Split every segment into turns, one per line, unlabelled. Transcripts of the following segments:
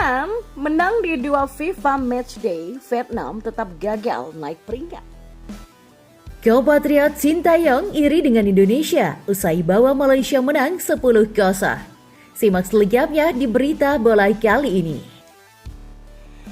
Vietnam menang di dua FIFA Matchday, Vietnam tetap gagal naik peringkat.
Compatriot Sintayong iri dengan Indonesia usai bawa Malaysia menang 10-0. Simak selengkapnya di berita bola kali ini.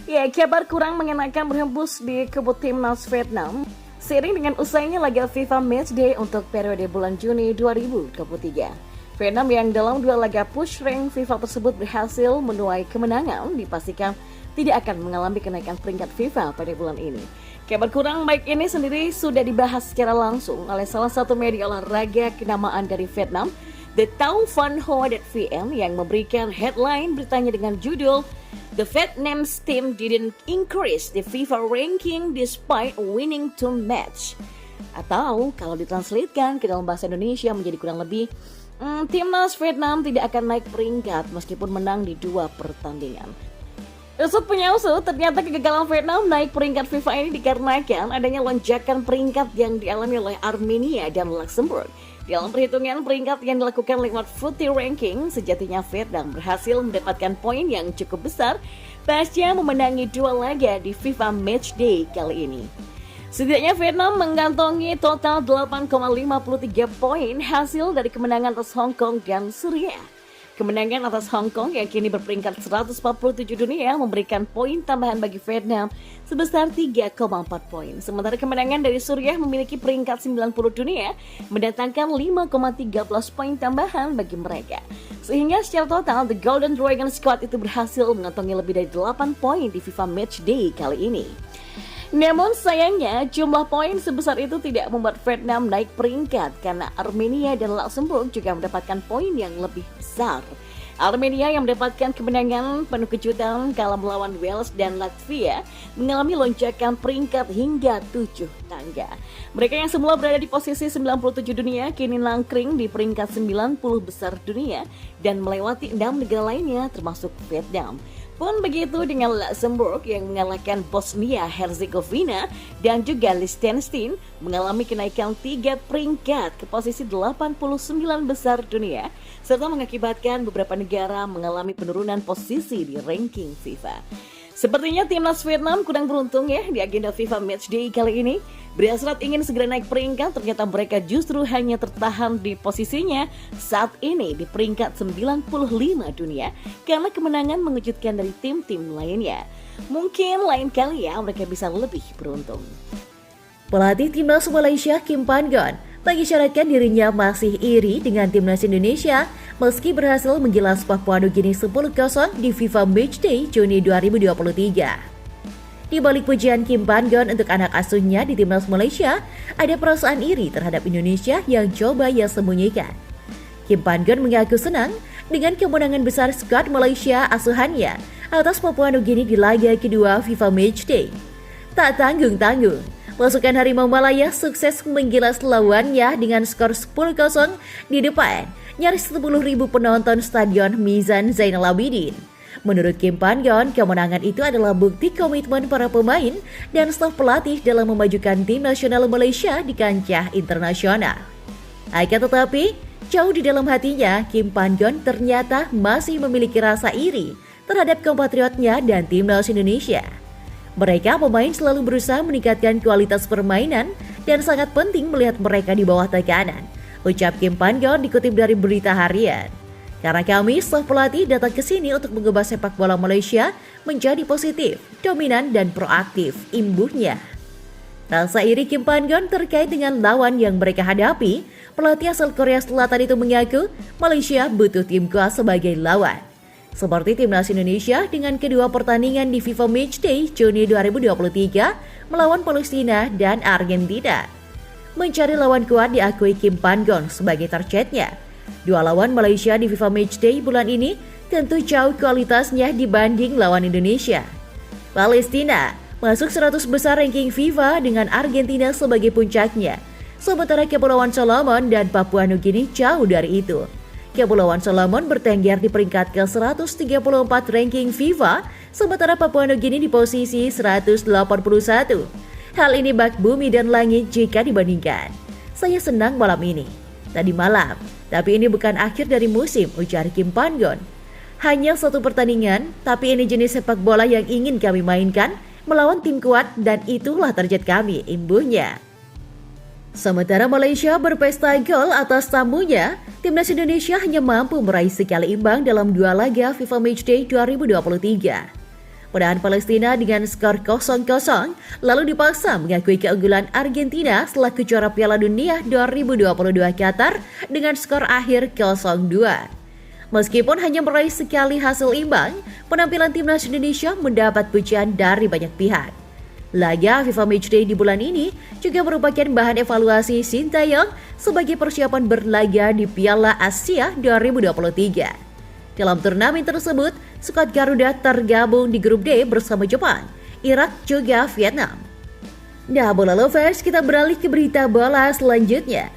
Ya, kabar kurang mengenakan berhembus di kebut timnas Vietnam seiring dengan usainya laga FIFA Matchday untuk periode bulan Juni 2023. Vietnam yang dalam dua laga push rank FIFA tersebut berhasil menuai kemenangan dipastikan tidak akan mengalami kenaikan peringkat FIFA pada bulan ini. Kabar kurang baik ini sendiri sudah dibahas secara langsung oleh salah satu media olahraga kenamaan dari Vietnam, The Tau Van Hoa.vn, yang memberikan headline beritanya dengan judul The Vietnam's team didn't increase the FIFA ranking despite winning 2 match. Atau kalau ditranslatekan ke dalam bahasa Indonesia menjadi kurang lebih, timnas Vietnam tidak akan naik peringkat meskipun menang di 2 pertandingan. Usut punya usut, ternyata kegagalan Vietnam naik peringkat FIFA ini dikarenakan adanya lonjakan peringkat yang dialami oleh Armenia dan Luxembourg. Dalam perhitungan peringkat yang dilakukan lewat FUTI Ranking, sejatinya Vietnam berhasil mendapatkan poin yang cukup besar pasca memenangi 2 laga di FIFA Matchday kali ini. Setidaknya Vietnam mengantongi total 8,53 poin hasil dari kemenangan atas Hong Kong dan Suriah. Kemenangan atas Hong Kong yang kini berperingkat 147 dunia memberikan poin tambahan bagi Vietnam sebesar 3,4 poin. Sementara kemenangan dari Suriah memiliki peringkat 90 dunia mendatangkan 5,13 poin tambahan bagi mereka. Sehingga secara total The Golden Dragon Squad itu berhasil mengantongi lebih dari 8 poin di FIFA Matchday kali ini. Namun sayangnya jumlah poin sebesar itu tidak membuat Vietnam naik peringkat karena Armenia dan Luxembourg juga mendapatkan poin yang lebih besar. Armenia yang mendapatkan kemenangan penuh kejutan kala melawan Wales dan Latvia mengalami lonjakan peringkat hingga 7 tangga. Mereka yang semula berada di posisi 97 dunia kini nangkring di peringkat 90 besar dunia dan melewati 6 negara lainnya termasuk Vietnam. Pun begitu dengan Luxembourg yang mengalahkan Bosnia-Herzegovina dan juga Liechtenstein mengalami kenaikan 3 peringkat ke posisi 89 besar dunia serta mengakibatkan beberapa negara mengalami penurunan posisi di ranking FIFA. Sepertinya timnas Vietnam kurang beruntung ya di agenda FIFA Matchday kali ini. Berhasrat ingin segera naik peringkat, ternyata mereka justru hanya tertahan di posisinya saat ini di peringkat 95 dunia karena kemenangan mengejutkan dari tim-tim lainnya. Mungkin lain kali ya mereka bisa lebih beruntung.
Pelatih timnas Malaysia Kim Pan Gon mengisyaratkan dirinya masih iri dengan timnas Indonesia meski berhasil menggilas Papua Nugini 10-0 di FIFA Matchday Juni 2023. Di balik pujian Kim Pan Gon untuk anak asuhnya di timnas Malaysia, ada perasaan iri terhadap Indonesia yang coba ia sembunyikan. Kim Pan Gon mengaku senang dengan kemenangan besar skuad Malaysia asuhannya atas Papua Nugini di laga kedua FIFA Matchday. Tak tanggung-tanggung, pasukan Harimau Malaya sukses menggilas lawannya dengan skor 10-0 di depan nyaris 10.000 penonton Stadion Mizan Zainal Abidin. Menurut Kim Pan Gon, kemenangan itu adalah bukti komitmen para pemain dan staf pelatih dalam memajukan tim nasional Malaysia di kancah internasional. Akan tetapi, jauh di dalam hatinya, Kim Pan Gon ternyata masih memiliki rasa iri terhadap kompatriotnya dan timnas Indonesia. Mereka pemain selalu berusaha meningkatkan kualitas permainan dan sangat penting melihat mereka di bawah tekanan, ucap Kim Pan Gon dikutip dari Berita Harian. Karena kami, staf pelatih datang ke sini untuk mengubah sepak bola Malaysia menjadi positif, dominan dan proaktif, imbuhnya. Rasa iri Kim Pan Gon terkait dengan lawan yang mereka hadapi, pelatih asal Korea Selatan itu mengaku Malaysia butuh tim kuat sebagai lawan. Seperti timnas Indonesia dengan kedua pertandingan di FIFA Matchday Juni 2023 melawan Palestina dan Argentina. Mencari lawan kuat diakui Kim Pan Gon sebagai targetnya. Dua lawan Malaysia di FIFA Matchday bulan ini tentu jauh kualitasnya dibanding lawan Indonesia. Palestina masuk 100 besar ranking FIFA dengan Argentina sebagai puncaknya. Sementara Kepulauan Solomon dan Papua Nugini jauh dari itu. Kepulauan Solomon bertengger di peringkat ke-134 ranking FIFA, sementara Papua Nugini di posisi 181. Hal ini bak bumi dan langit jika dibandingkan. Saya senang malam ini. Tadi malam, tapi ini bukan akhir dari musim, ujar Kim Pan Gon. Hanya satu pertandingan, tapi ini jenis sepak bola yang ingin kami mainkan, melawan tim kuat dan itulah target kami, imbuhnya. Sementara Malaysia berpesta gol atas tamunya, timnas Indonesia hanya mampu meraih sekali imbang dalam 2 laga FIFA Matchday 2023. Menahan Palestina dengan skor 0-0, lalu dipaksa mengakui keunggulan Argentina selaku juara Piala Dunia 2022 Qatar dengan skor akhir 0-2. Meskipun hanya meraih sekali hasil imbang, penampilan timnas Indonesia mendapat pujian dari banyak pihak. Laga FIFA Matchday di bulan ini juga merupakan bahan evaluasi Sintayong sebagai persiapan berlaga di Piala Asia 2023. Dalam turnamen tersebut, skuad Garuda tergabung di grup D bersama Jepang, Irak juga Vietnam. Nah, bola lovers, kita beralih ke berita bola selanjutnya.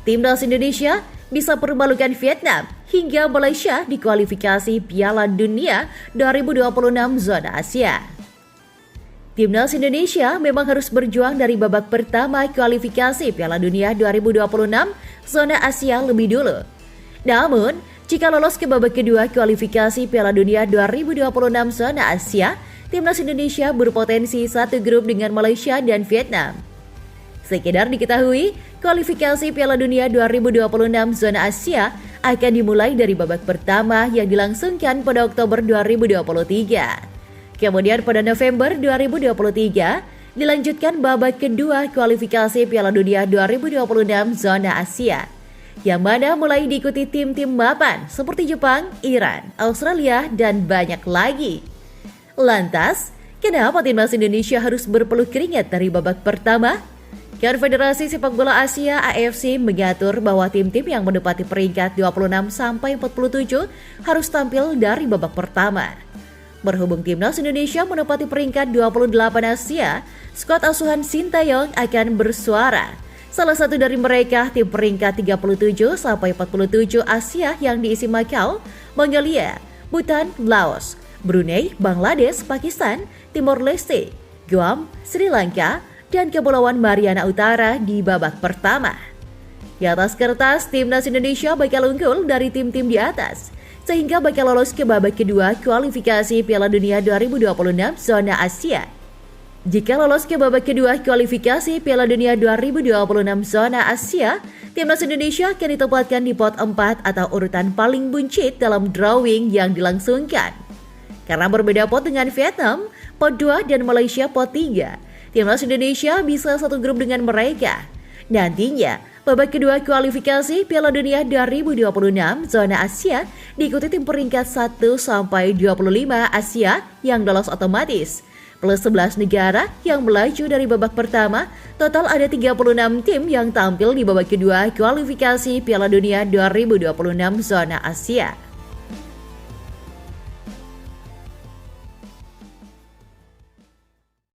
Timnas Indonesia bisa permalukan Vietnam hingga Malaysia di kualifikasi Piala Dunia 2026 zona Asia. Timnas Indonesia memang harus berjuang dari babak pertama kualifikasi Piala Dunia 2026 zona Asia lebih dulu. Namun, jika lolos ke babak kedua kualifikasi Piala Dunia 2026 zona Asia, timnas Indonesia berpotensi satu grup dengan Malaysia dan Vietnam. Sekedar diketahui, kualifikasi Piala Dunia 2026 zona Asia akan dimulai dari babak pertama yang dilangsungkan pada Oktober 2023. Kemudian pada November 2023, dilanjutkan babak kedua kualifikasi Piala Dunia 2026 zona Asia, yang mana mulai diikuti tim-tim mapan seperti Jepang, Iran, Australia, dan banyak lagi. Lantas, kenapa timnas Indonesia harus berpeluh keringat dari babak pertama? Konfederasi Sepak Bola Asia AFC mengatur bahwa tim-tim yang menempati peringkat 26-47 harus tampil dari babak pertama. Berhubung timnas Indonesia menempati peringkat 28 Asia, skuad asuhan Sintayong akan bersuara. Salah satu dari mereka tim peringkat 37-47 Asia yang diisi Macau, Mongolia, Bhutan, Laos, Brunei, Bangladesh, Pakistan, Timor Leste, Guam, Sri Lanka, dan Kepulauan Mariana Utara di babak pertama. Di atas kertas, timnas Indonesia bakal unggul dari tim-tim di atas, sehingga bakal lolos ke babak kedua kualifikasi Piala Dunia 2026 zona Asia. Jika lolos ke babak kedua kualifikasi Piala Dunia 2026 zona Asia, timnas Indonesia akan ditempatkan di pot 4 atau urutan paling buncit dalam drawing yang dilangsungkan. Karena berbeda pot dengan Vietnam, pot 2 dan Malaysia pot 3, timnas Indonesia bisa satu grup dengan mereka. Nantinya, babak kedua kualifikasi Piala Dunia 2026 zona Asia diikuti tim peringkat 1-25 Asia yang lolos otomatis, plus 11 negara yang melaju dari babak pertama. Total ada 36 tim yang tampil di babak kedua kualifikasi Piala Dunia 2026 zona Asia.